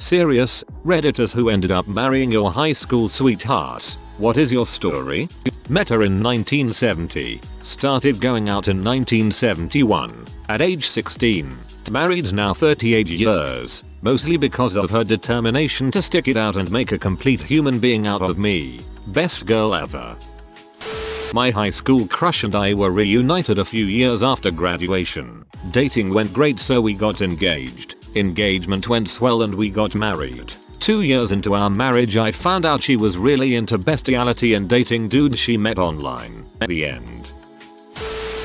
Serious, Redditors who ended up marrying your high school sweethearts. What is your story? Met her in 1970, started going out in 1971, at age 16, married now 38 years, mostly because of her determination to stick it out and make a complete human being out of me. Best girl ever. My high school crush and I were reunited a few years after graduation. Dating went great, so we got engaged. Engagement went swell and we got married. 2 years into our marriage I found out she was really into bestiality and dating dudes she met online. At the end,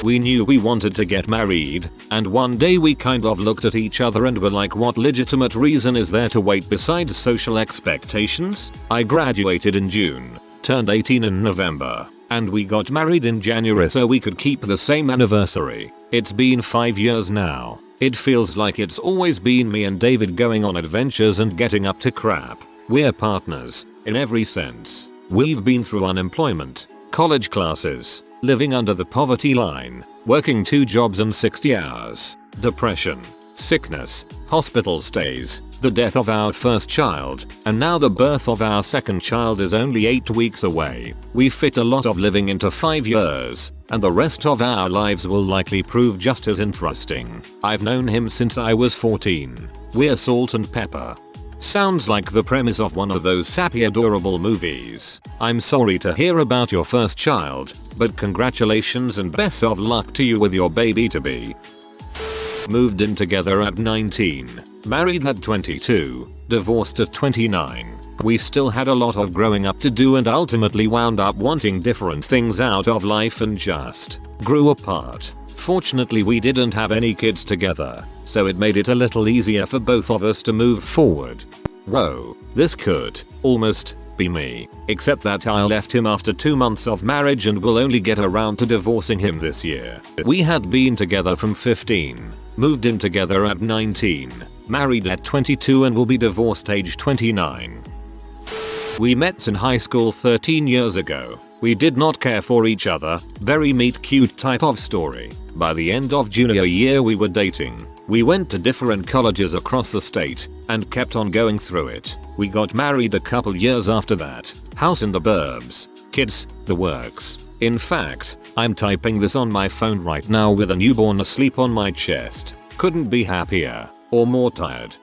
we knew we wanted to get married, and one day we kind of looked at each other and were like, what legitimate reason is there to wait besides social expectations? I graduated in June, turned 18 in November, and we got married in January so we could keep the same anniversary. It's been 5 years now. It feels like it's always been me and David going on adventures and getting up to crap. We're partners, in every sense. We've been through unemployment, college classes, living under the poverty line, working 2 jobs and 60 hours, depression, sickness, hospital stays, the death of our first child, and now the birth of our second child is only 8 weeks away. We fit a lot of living into 5 years, and the rest of our lives will likely prove just as interesting. I've known him since I was 14. We're salt and pepper. Sounds like the premise of one of those sappy adorable movies. I'm sorry to hear about your first child, but congratulations and best of luck to you with your baby-to-be. Moved in together at 19, married at 22, divorced at 29. We still had a lot of growing up to do and ultimately wound up wanting different things out of life and just grew apart. Fortunately we didn't have any kids together, so it made it a little easier for both of us to move forward. Whoa, this could almost be me, except that I left him after 2 months of marriage and will only get around to divorcing him this year. We had been together from 15, moved in together at 19, married at 22 and will be divorced age 29. We met in high school 13 years ago. We did not care for each other, very meet cute type of story. By the end of junior year we were dating. We went to different colleges across the state and kept on going through it. We got married a couple years after that. House in the burbs, kids, the works. In fact, I'm typing this on my phone right now with a newborn asleep on my chest. Couldn't be happier or more tired.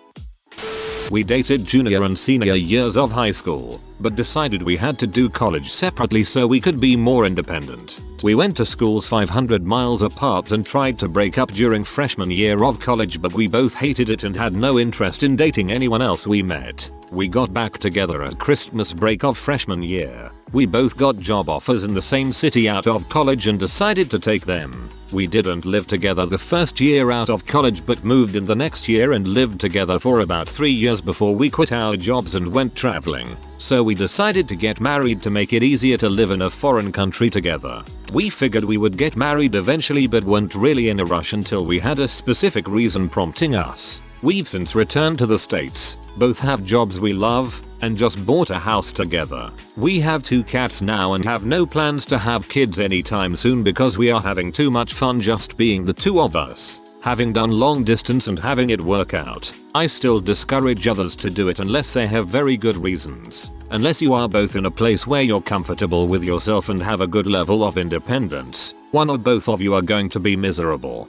We dated junior and senior years of high school, but decided we had to do college separately so we could be more independent. We went to schools 500 miles apart and tried to break up during freshman year of college, but we both hated it and had no interest in dating anyone else we met. We got back together at Christmas break of freshman year. We both got job offers in the same city out of college and decided to take them. We didn't live together the first year out of college but moved in the next year and lived together for about 3 years before we quit our jobs and went traveling. So we decided to get married to make it easier to live in a foreign country together. We figured we would get married eventually but weren't really in a rush until we had a specific reason prompting us. We've since returned to the States, both have jobs we love, and just bought a house together. We have 2 cats now and have no plans to have kids anytime soon because we are having too much fun just being the 2 of us. Having done long distance and having it work out, I still discourage others to do it unless they have very good reasons. Unless you are both in a place where you're comfortable with yourself and have a good level of independence, one or both of you are going to be miserable.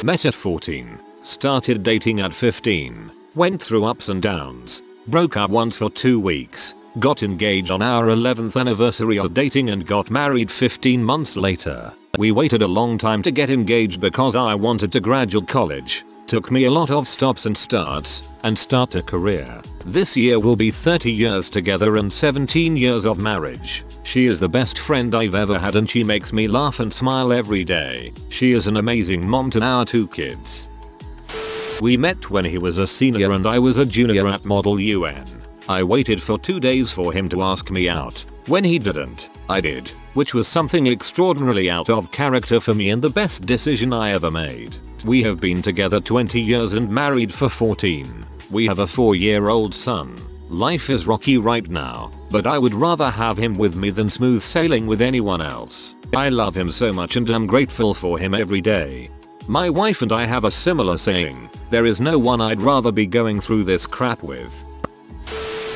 Met at 14. Started dating at 15. Went through ups and downs. Broke up once for 2 weeks. Got engaged on our 11th anniversary of dating and got married 15 months later. We waited a long time to get engaged because I wanted to graduate college. Took me a lot of stops and starts and start a career. This year will be 30 years together and 17 years of marriage. She is the best friend I've ever had and she makes me laugh and smile every day. She is an amazing mom to our 2 kids. We met when he was a senior and I was a junior at Model UN. I waited for 2 days for him to ask me out. When he didn't, I did, which was something extraordinarily out of character for me and the best decision I ever made. We have been together 20 years and married for 14. We have a 4-year-old son. Life is rocky right now, but I would rather have him with me than smooth sailing with anyone else. I love him so much and I'm grateful for him every day. My wife and I have a similar saying, there is no one I'd rather be going through this crap with.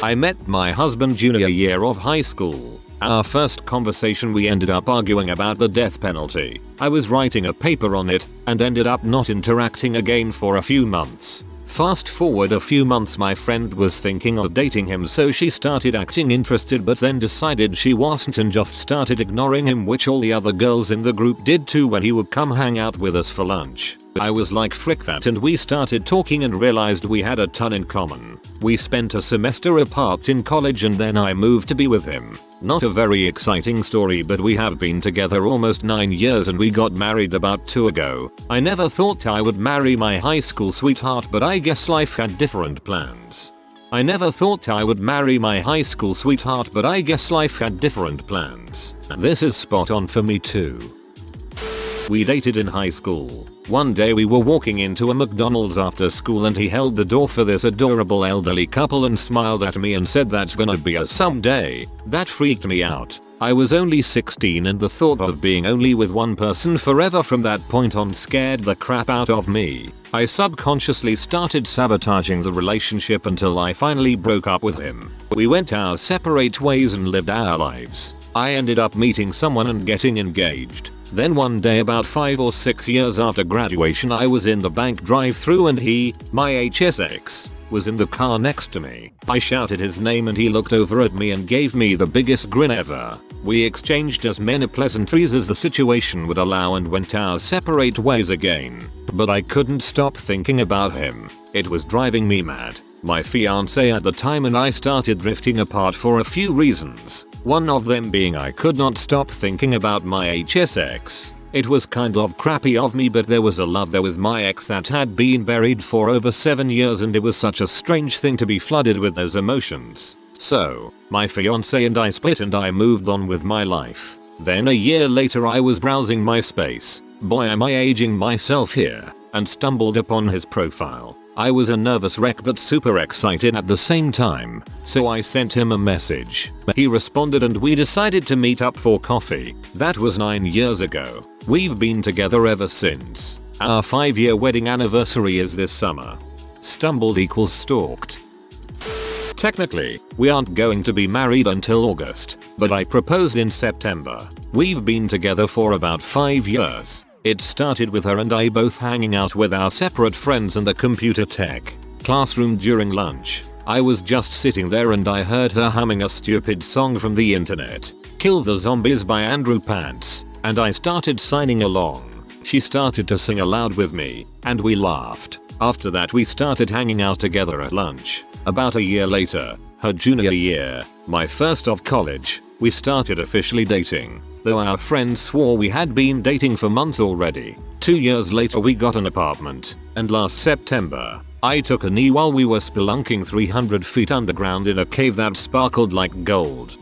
I met my husband junior year of high school. Our first conversation we ended up arguing about the death penalty. I was writing a paper on it and ended up not interacting again for a few months. Fast forward a few months, my friend was thinking of dating him, so she started acting interested but then decided she wasn't and just started ignoring him, which all the other girls in the group did too when he would come hang out with us for lunch. I was like frick that, and we started talking and realized we had a ton in common. We spent a semester apart in college and then I moved to be with him. Not a very exciting story, but we have been together almost 9 years and we got married about 2 ago. I never thought I would marry my high school sweetheart, but I guess life had different plans. I never thought I would marry my high school sweetheart, but I guess life had different plans. This is spot on for me too. We dated in high school. One day we were walking into a McDonald's after school and he held the door for this adorable elderly couple and smiled at me and said, "That's gonna be us someday." That freaked me out. I was only 16 and the thought of being only with one person forever from that point on scared the crap out of me. I subconsciously started sabotaging the relationship until I finally broke up with him. We went our separate ways and lived our lives. I ended up meeting someone and getting engaged. Then one day about 5 or 6 years after graduation, I was in the bank drive-thru and he, my HSX, was in the car next to me. I shouted his name and he looked over at me and gave me the biggest grin ever. We exchanged as many pleasantries as the situation would allow and went our separate ways again. But I couldn't stop thinking about him. It was driving me mad. My fiance at the time and I started drifting apart for a few reasons. One of them being I could not stop thinking about my HSX. It was kind of crappy of me, but there was a love there with my ex that had been buried for over 7 years and it was such a strange thing to be flooded with those emotions. So, my fiance and I split and I moved on with my life. Then a year later I was browsing MySpace. Boy, am I aging myself here, and stumbled upon his profile. I was a nervous wreck but super excited at the same time, so I sent him a message. He responded and we decided to meet up for coffee. That was 9 years ago. We've been together ever since. Our 5-year wedding anniversary is this summer. Stumbled equals stalked. Technically, we aren't going to be married until August, but I proposed in September. We've been together for about 5 years. It started with her and I both hanging out with our separate friends in the computer tech classroom during lunch. I was just sitting there and I heard her humming a stupid song from the internet, "Kill the Zombies" by Andrew Pants, and I started signing along. She started to sing aloud with me, and we laughed. After that we started hanging out together at lunch. About a year later, her junior year, my first of college, we started officially dating. Though our friends swore we had been dating for months already. 2 years later we got an apartment, and last September, I took a knee while we were spelunking 300 feet underground in a cave that sparkled like gold.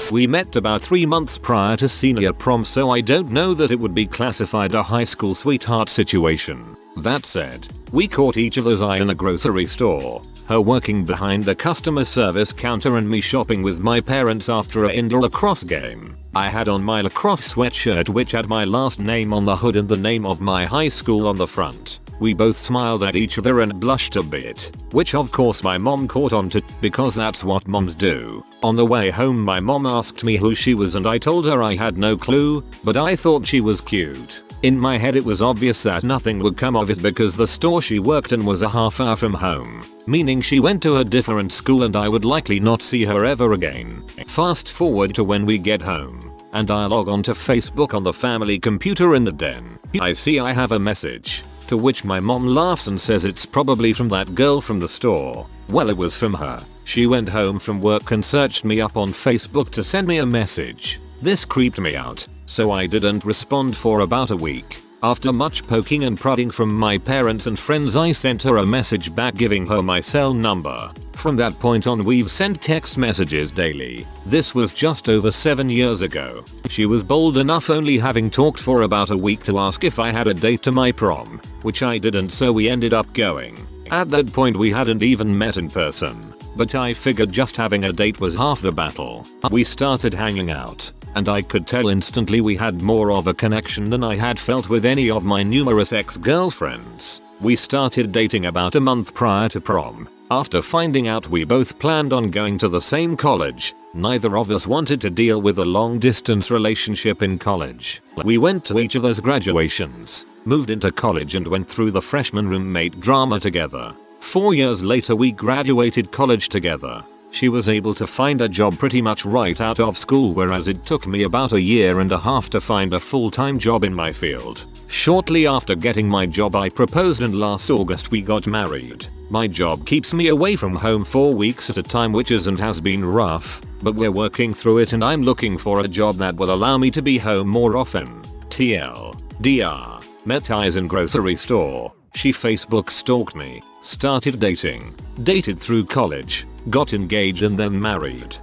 We met about 3 months prior to senior prom, so I don't know that it would be classified a high school sweetheart situation. That said, we caught each other's eye in a grocery store. Her working behind the customer service counter and me shopping with my parents after a indoor lacrosse game. I had on my lacrosse sweatshirt which had my last name on the hood and the name of my high school on the front. We both smiled at each other and blushed a bit, which of course my mom caught on to, because that's what moms do. On the way home my mom asked me who she was and I told her I had no clue, but I thought she was cute. In my head it was obvious that nothing would come of it because the store she worked in was a half hour from home, meaning she went to a different school and I would likely not see her ever again. Fast forward to when we get home, and I log on to Facebook on the family computer in the den. I see I have a message, to which my mom laughs and says it's probably from that girl from the store. Well, it was from her. She went home from work and searched me up on Facebook to send me a message. This creeped me out, so I didn't respond for about a week. After much poking and prodding from my parents and friends, I sent her a message back giving her my cell number. From that point on we've sent text messages daily. This was just over 7 years ago. She was bold enough, only having talked for about a week, to ask if I had a date to my prom, which I didn't, so we ended up going. At that point we hadn't even met in person, but I figured just having a date was half the battle. We started hanging out, and I could tell instantly we had more of a connection than I had felt with any of my numerous ex-girlfriends. We started dating about a month prior to prom. After finding out we both planned on going to the same college, neither of us wanted to deal with a long-distance relationship in college. We went to each other's graduations, moved into college and went through the freshman roommate drama together. 4 years later we graduated college together. She was able to find a job pretty much right out of school, whereas it took me about a year and a half to find a full-time job in my field. Shortly after getting my job I proposed and last August we got married. My job keeps me away from home 4 weeks at a time, which has been rough, but we're working through it and I'm looking for a job that will allow me to be home more often. TLDR. Met eyes in grocery store. She Facebook stalked me. Started dating. Dated through college. Got engaged and then married.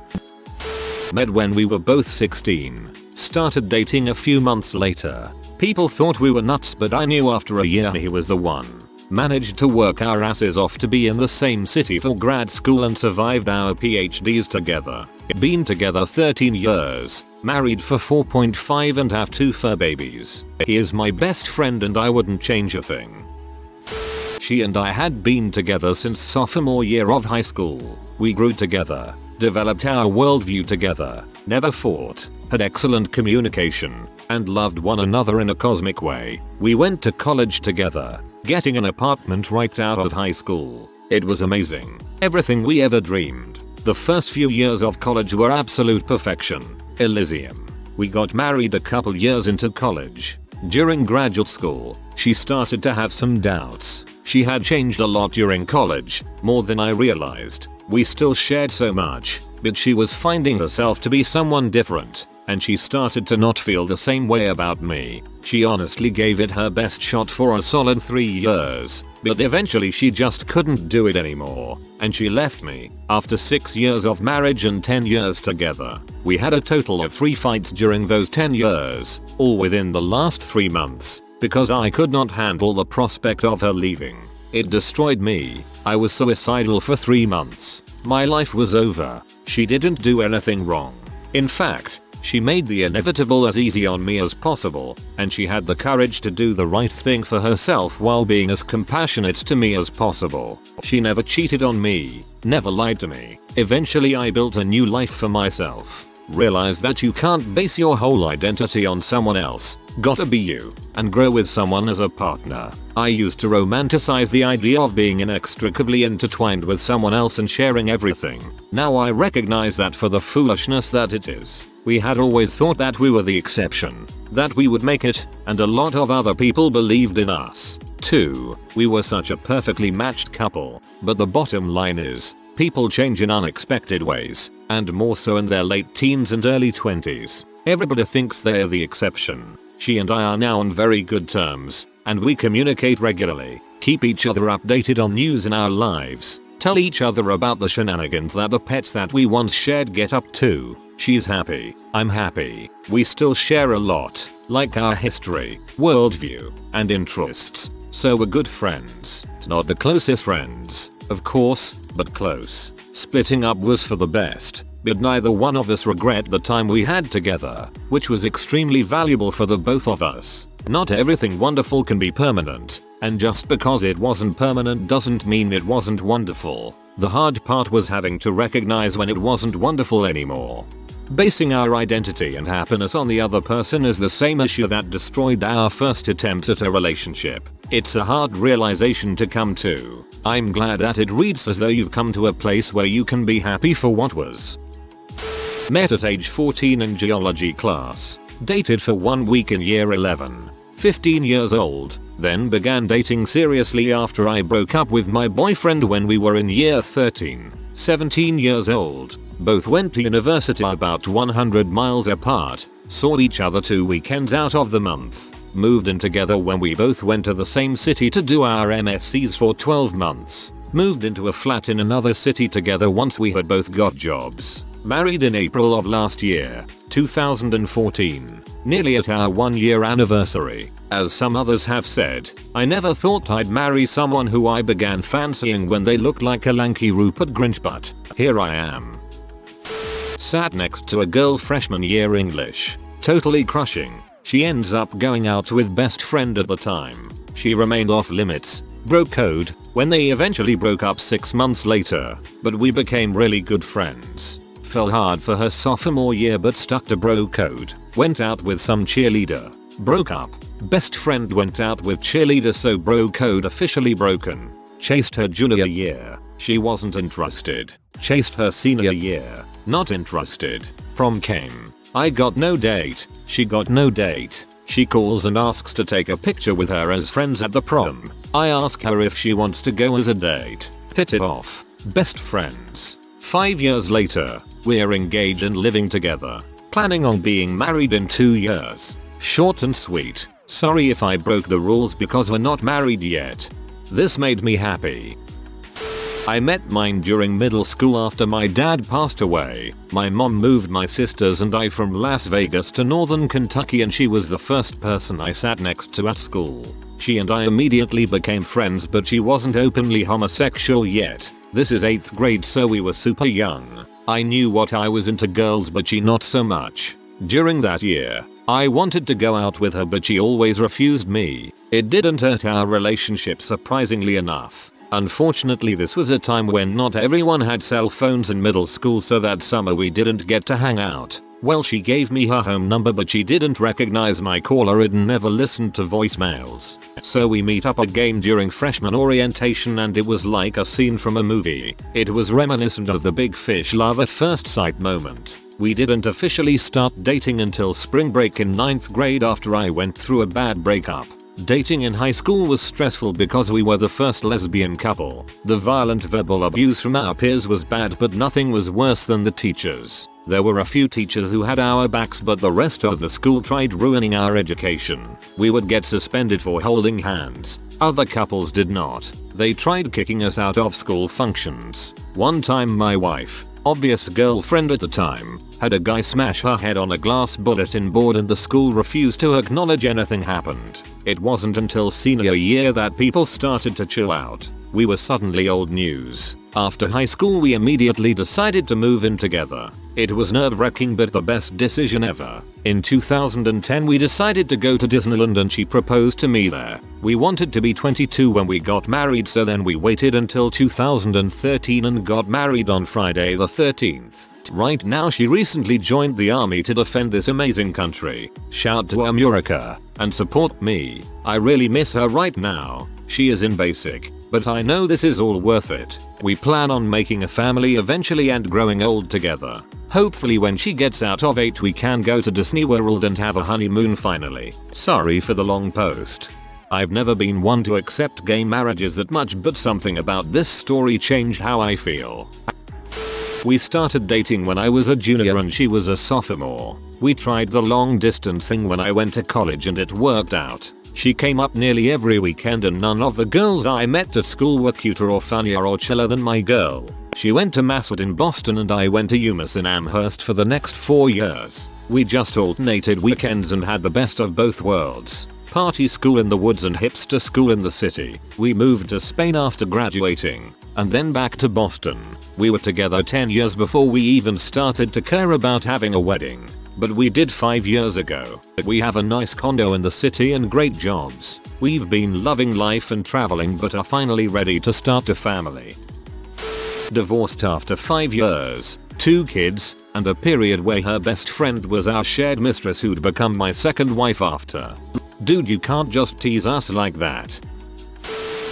Met when we were both 16. Started dating a few months later. People thought we were nuts, but I knew after a year he was the one. Managed to work our asses off to be in the same city for grad school and survived our PhDs together. Been together 13 years. Married for 4.5 and have 2 fur babies. He is my best friend and I wouldn't change a thing. She and I had been together since sophomore year of high school. We grew together, developed our worldview together, never fought, had excellent communication, and loved one another in a cosmic way. We went to college together, getting an apartment right out of high school. It was amazing. Everything we ever dreamed. The first few years of college were absolute perfection. Elysium. We got married a couple years into college. During graduate school, she started to have some doubts. She had changed a lot during college, more than I realized. We still shared so much, but she was finding herself to be someone different, and she started to not feel the same way about me. She honestly gave it her best shot for a solid 3 years, but eventually she just couldn't do it anymore, and she left me. After 6 years of marriage and 10 years together, we had a total of 3 fights during those 10 years, all within the last 3 months, because I could not handle the prospect of her leaving. It destroyed me. I was suicidal for 3 months. My life was over. She didn't do anything wrong. In fact, she made the inevitable as easy on me as possible, and she had the courage to do the right thing for herself while being as compassionate to me as possible. She never cheated on me, never lied to me. Eventually I built a new life for myself. Realized that you can't base your whole identity on someone else. Gotta be you, and grow with someone as a partner. I used to romanticize the idea of being inextricably intertwined with someone else and sharing everything. Now I recognize that for the foolishness that it is. We had always thought that we were the exception, that we would make it, and a lot of other people believed in us, too. We were such a perfectly matched couple, but the bottom line is, people change in unexpected ways, and more so in their late teens and early 20s. Everybody thinks they're the exception. She and I are now on very good terms, and we communicate regularly, keep each other updated on news in our lives, tell each other about the shenanigans that the pets that we once shared get up to. She's happy, I'm happy. We still share a lot, like our history, worldview, and interests, so we're good friends. Not the closest friends, of course, but close. Splitting up was for the best, but neither one of us regret the time we had together, which was extremely valuable for the both of us. Not everything wonderful can be permanent, and just because it wasn't permanent doesn't mean it wasn't wonderful. The hard part was having to recognize when it wasn't wonderful anymore. Basing our identity and happiness on the other person is the same issue that destroyed our first attempt at a relationship. It's a hard realization to come to. I'm glad that it reads as though you've come to a place where you can be happy for what was. Met at age 14 in geology class. Dated for 1 week in year 11. 15 years old. Then began dating seriously after I broke up with my boyfriend when we were in year 13. 17 years old. Both went to university about 100 miles apart. Saw each other 2 weekends out of the month. Moved in together when we both went to the same city to do our MSCs for 12 months. Moved into a flat in another city together once we had both got jobs. Married in April of last year, 2014. Nearly at our 1-year anniversary. As some others have said, I never thought I'd marry someone who I began fancying when they looked like a lanky Rupert Grint, but here I am. Sat next to a girl freshman year English. Totally crushing. She ends up going out with best friend at the time. She remained off limits, bro code, when they eventually broke up 6 months later, but we became really good friends. Fell hard for her sophomore year but stuck to bro code. Went out with some cheerleader. Broke up. Best friend went out with cheerleader, so bro code officially broken. Chased her junior year. She wasn't interested. Chased her senior year. Not interested. Prom came. I got no date. She got no date. She calls and asks to take a picture with her as friends at the prom. I ask her if she wants to go as a date. Hit it off. Best friends. 5 years later, we're engaged and living together. Planning on being married in 2 years. Short and sweet. Sorry if I broke the rules because we're not married yet. This made me happy. I met mine during middle school after my dad passed away. My mom moved my sisters and I from Las Vegas to northern Kentucky, and she was the first person I sat next to at school. She and I immediately became friends, but she wasn't openly homosexual yet. This is 8th grade, so we were super young. I knew what I was into, girls, but she not so much. During that year, I wanted to go out with her, but she always refused me. It didn't hurt our relationship, surprisingly enough. Unfortunately, this was a time when not everyone had cell phones in middle school, so that summer we didn't get to hang out. Well, she gave me her home number, but she didn't recognize my caller and never listened to voicemails. So we meet up again during freshman orientation, and it was like a scene from a movie. It was reminiscent of the big fish love at first sight moment. We didn't officially start dating until spring break in 9th grade after I went through a bad breakup. Dating in high school was stressful because we were the first lesbian couple. The violent verbal abuse from our peers was bad, but nothing was worse than the teachers. There were a few teachers who had our backs, but the rest of the school tried ruining our education. We would get suspended for holding hands. Other couples did not. They tried kicking us out of school functions. One time my wife, obvious girlfriend at the time, had a guy smash her head on a glass bulletin board, and the school refused to acknowledge anything happened. It wasn't until senior year that people started to chill out. We were suddenly old news. After high school we immediately decided to move in together. It was nerve-wracking, but the best decision ever. In 2010 we decided to go to Disneyland and she proposed to me there. We wanted to be 22 when we got married, so then we waited until 2013 and got married on Friday the 13th. Right now she recently joined the army to defend this amazing country. Shout to America and support me. I really miss her right now. She is in basic, but I know this is all worth it. We plan on making a family eventually and growing old together. Hopefully when she gets out of 8 we can go to Disney World and have a honeymoon finally. Sorry for the long post. I've never been one to accept gay marriages that much, but something about this story changed how I feel. We started dating when I was a junior and she was a sophomore. We tried the long distance thing when I went to college and it worked out. She came up nearly every weekend, and none of the girls I met at school were cuter or funnier or chiller than my girl. She went to Massett in Boston and I went to UMass in Amherst for the next 4 years. We just alternated weekends and had the best of both worlds. Party school in the woods and hipster school in the city. We moved to Spain after graduating, and then back to Boston. We were together 10 years before we even started to care about having a wedding. But we did 5 years ago. We have a nice condo in the city and great jobs. We've been loving life and traveling, but are finally ready to start a family. Divorced after 5 years, 2 kids, and a period where her best friend was our shared mistress who'd become my second wife after. Dude, you can't just tease us like that.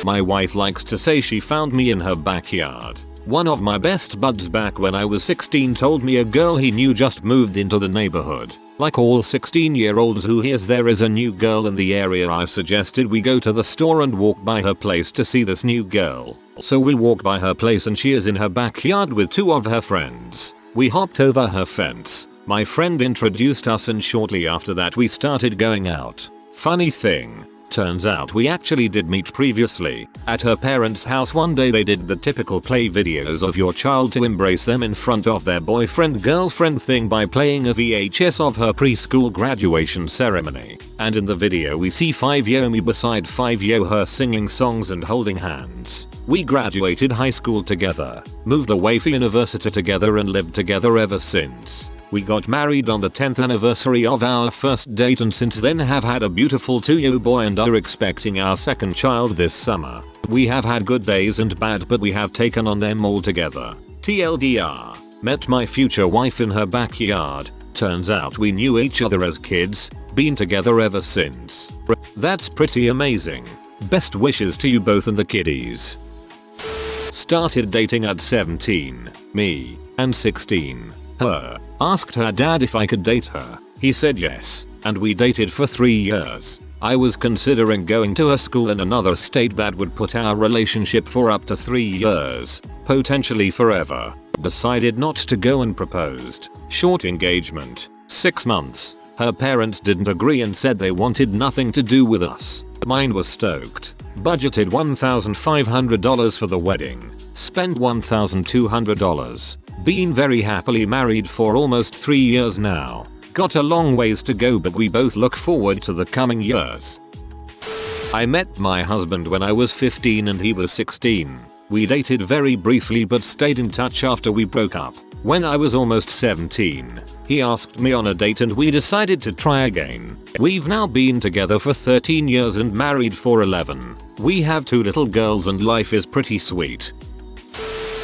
My wife likes to say she found me in her backyard. One of my best buds back when I was 16 told me a girl he knew just moved into the neighborhood. Like all 16-year-olds who hears there is a new girl in the area, I suggested we go to the store and walk by her place to see this new girl. So we walk by her place and she is in her backyard with 2 of her friends. We hopped over her fence. My friend introduced us and shortly after that we started going out. Funny thing, Turns out we actually did meet previously. At her parents' house one day they did the typical play videos of your child to embrace them in front of their boyfriend girlfriend thing by playing a VHS of her preschool graduation ceremony. And in the video we see 5-year me beside 5-year her singing songs and holding hands. We graduated high school together, moved away for university together and lived together ever since. We got married on the 10th anniversary of our first date and since then have had a beautiful 2-year boy and are expecting our second child this summer. We have had good days and bad but we have taken on them all together. TLDR. Met my future wife in her backyard. Turns out we knew each other as kids, been together ever since. That's pretty amazing. Best wishes to you both and the kiddies. Started dating at 17, me, and 16. Her. Asked her dad if I could date her. He said yes, and we dated for 3 years. I was considering going to a school in another state that would put our relationship for up to 3 years, potentially forever. Decided not to go and proposed. Short engagement, 6 months. Her parents didn't agree and said they wanted nothing to do with us. Mine was stoked. Budgeted $1,500 for the wedding. Spent $1,200. Been very happily married for almost 3 years now. Got a long ways to go but we both look forward to the coming years. I met my husband when I was 15 and he was 16. We dated very briefly but stayed in touch after we broke up. When I was almost 17, he asked me on a date and we decided to try again. We've now been together for 13 years and married for 11. We have 2 little girls and life is pretty sweet.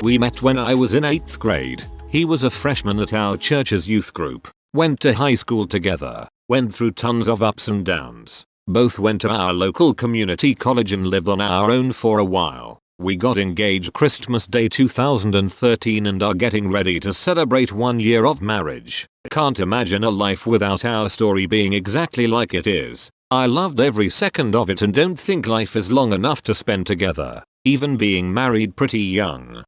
We met when I was in 8th grade. He was a freshman at our church's youth group. Went to high school together. Went through tons of ups and downs. Both went to our local community college and lived on our own for a while. We got engaged Christmas Day 2013 and are getting ready to celebrate 1 year of marriage. Can't imagine a life without our story being exactly like it is. I loved every second of it and don't think life is long enough to spend together, even being married pretty young.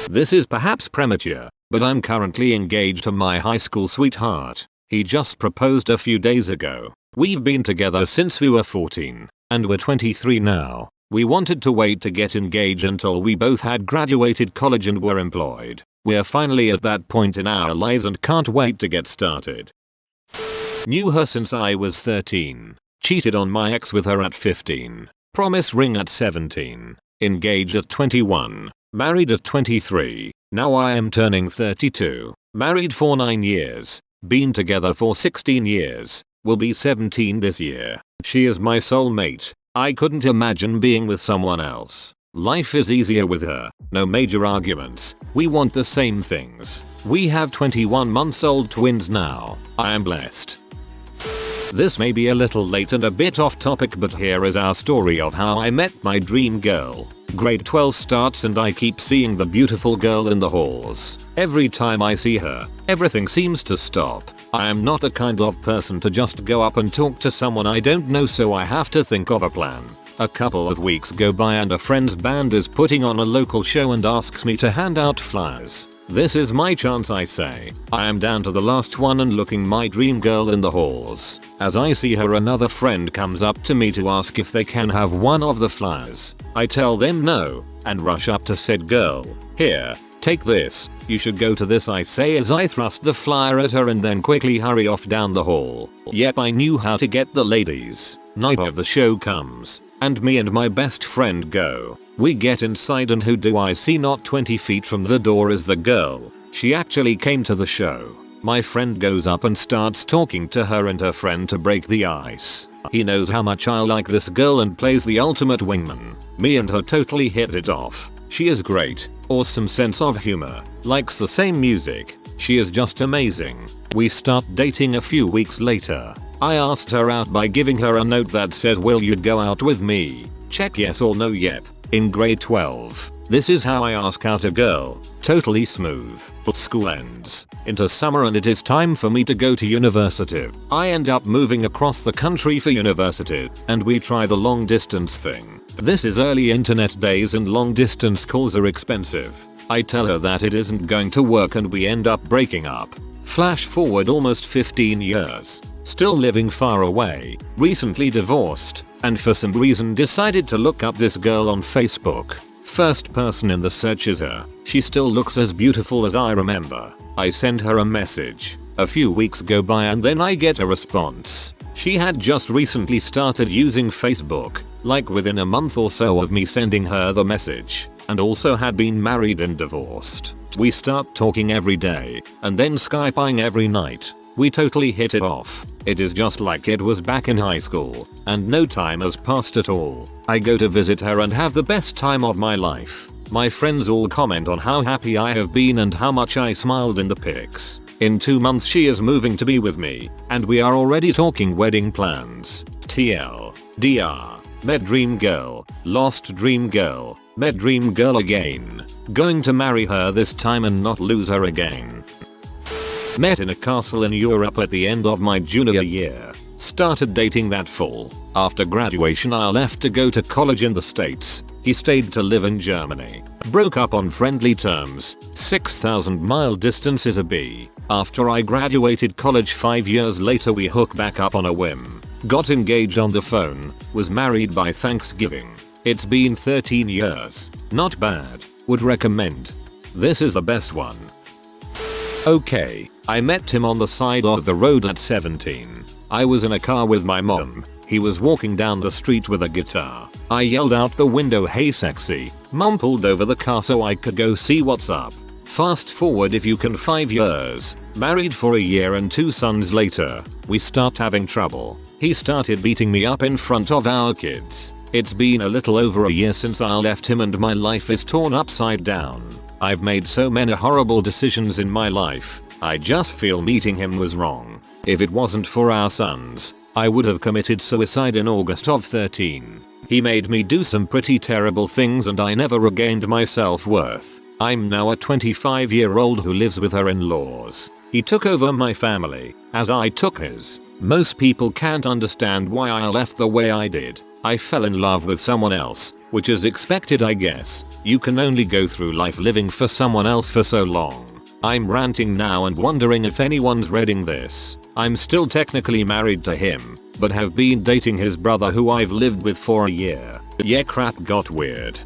This is perhaps premature, but I'm currently engaged to my high school sweetheart. He just proposed a few days ago. We've been together since we were 14, and we're 23 now. We wanted to wait to get engaged until we both had graduated college and were employed. We're finally at that point in our lives and can't wait to get started. Knew her since I was 13. Cheated on my ex with her at 15. Promise ring at 17. Engaged at 21. Married at 23. Now I am turning 32. Married for 9 years. Been together for 16 years. Will be 17 this year. She is my soulmate. I couldn't imagine being with someone else. Life is easier with her. No major arguments. We want the same things. We have 21 months old twins now. I am blessed. This may be a little late and a bit off topic but here is our story of how I met my dream girl. Grade 12 starts and I keep seeing the beautiful girl in the halls. Every time I see her, everything seems to stop. I am not the kind of person to just go up and talk to someone I don't know so I have to think of a plan. A couple of weeks go by and a friend's band is putting on a local show and asks me to hand out flyers. This is my chance I say. I am down to the last one and looking my dream girl in the halls. As I see her another friend comes up to me to ask if they can have one of the flyers. I tell them no, and rush up to said girl. Here, take this. You should go to this I say as I thrust the flyer at her and then quickly hurry off down the hall. Yep, I knew how to get the ladies. Night of the show comes, and me and my best friend go. We get inside and who do I see not 20 feet from the door is the girl. She actually came to the show. My friend goes up and starts talking to her and her friend to break the ice. He knows how much I like this girl and plays the ultimate wingman. Me and her totally hit it off. She is great, awesome sense of humor, likes the same music. She is just amazing. We start dating a few weeks later. I asked her out by giving her a note that says will you go out with me? Check yes or no yep. In grade 12. This is how I ask out a girl. Totally smooth. But school ends. Into summer and it is time for me to go to university. I end up moving across the country for university, and we try the long distance thing. This is early internet days and long distance calls are expensive. I tell her that it isn't going to work and we end up breaking up. Flash forward almost 15 years. still living far away, recently divorced, and for some reason decided to look up this girl on Facebook. First person in the search is her. She still looks as beautiful as I remember. I send her a message. A few weeks go by and then I get a response. She had just recently started using Facebook, like within a month or so of me sending her the message, and also had been married and divorced. We start talking every day, and then Skyping every night. We totally hit it off. It is just like it was back in high school, and no time has passed at all. I go to visit her and have the best time of my life. My friends all comment on how happy I have been and how much I smiled in the pics. In 2 months she is moving to be with me, and we are already talking wedding plans. TL. DR. Met dream girl. Lost dream girl. Met dream girl again. Going to marry her this time and not lose her again. Met in a castle in Europe at the end of my junior year. Started dating that fall. After graduation I left to go to college in the States. He stayed to live in Germany. Broke up on friendly terms. 6,000 mile distance is a B. After I graduated college 5 years later we hooked back up on a whim. Got engaged on the phone. Was married by Thanksgiving. It's been 13 years. Not bad. Would recommend. This is the best one. Okay, I met him on the side of the road at 17. I was in a car with my mom. He was walking down the street with a guitar. I yelled out the window, "Hey sexy." Mom pulled over the car so I could go see what's up. Fast forward if you can 5 years. Married for a year and 2 sons later, we start having trouble. He started beating me up in front of our kids. It's been a little over a year since I left him and my life is torn upside down. I've made so many horrible decisions in my life. I just feel meeting him was wrong. If it wasn't for our sons, I would have committed suicide in August of 13. He made me do some pretty terrible things and I never regained my self-worth. I'm now a 25-year-old who lives with her in-laws. He took over my family, as I took his. Most people can't understand why I left the way I did. I fell in love with someone else, which is expected I guess. You can only go through life living for someone else for so long. I'm ranting now and wondering if anyone's reading this. I'm still technically married to him, but have been dating his brother who I've lived with for a year. Yeah, crap got weird.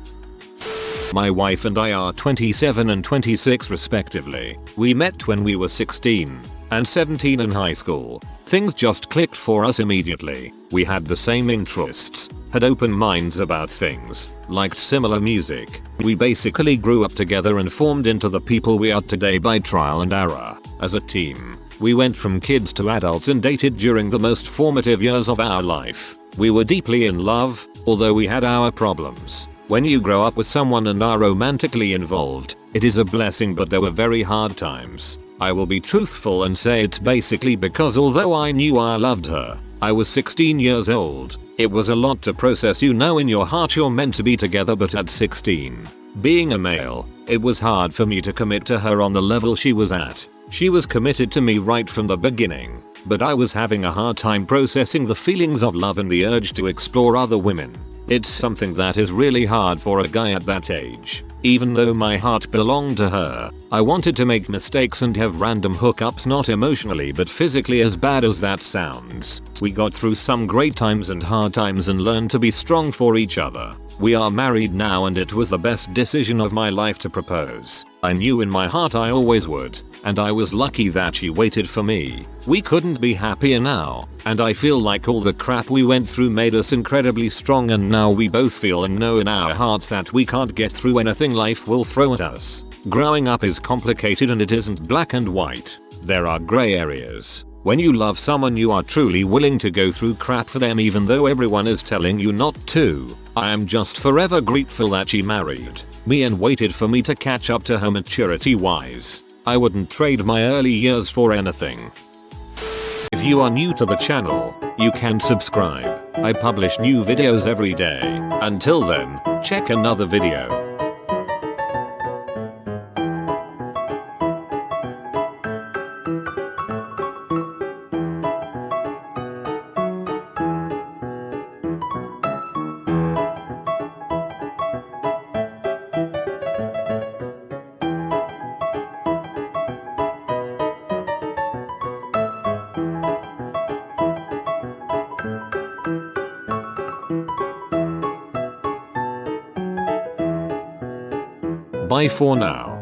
My wife and I are 27 and 26 respectively. We met when we were 16 and 17 in high school. Things just clicked for us immediately. We had the same interests, had open minds about things, liked similar music. We basically grew up together and formed into the people we are today by trial and error. As a team, we went from kids to adults and dated during the most formative years of our life. We were deeply in love, although we had our problems. When you grow up with someone and are romantically involved, it is a blessing, but there were very hard times. I will be truthful and say it's basically because although I knew I loved her, I was 16 years old. It was a lot to process. You know in your heart you're meant to be together, but at 16, being a male, it was hard for me to commit to her on the level she was at. She was committed to me right from the beginning, but I was having a hard time processing the feelings of love and the urge to explore other women. It's something that is really hard for a guy at that age. Even though my heart belonged to her, I wanted to make mistakes and have random hookups, not emotionally but physically, as bad as that sounds. We got through some great times and hard times and learned to be strong for each other. We are married now and it was the best decision of my life to propose. I knew in my heart I always would, and I was lucky that she waited for me. We couldn't be happier now, and I feel like all the crap we went through made us incredibly strong, and now we both feel and know in our hearts that we can't get through anything life will throw at us. Growing up is complicated and it isn't black and white. There are gray areas. When you love someone you are truly willing to go through crap for them even though everyone is telling you not to. I am just forever grateful that she married me and waited for me to catch up to her maturity wise. I wouldn't trade my early years for anything. If you are new to the channel, you can subscribe. I publish new videos every day. Until then, check another video. Bye for now.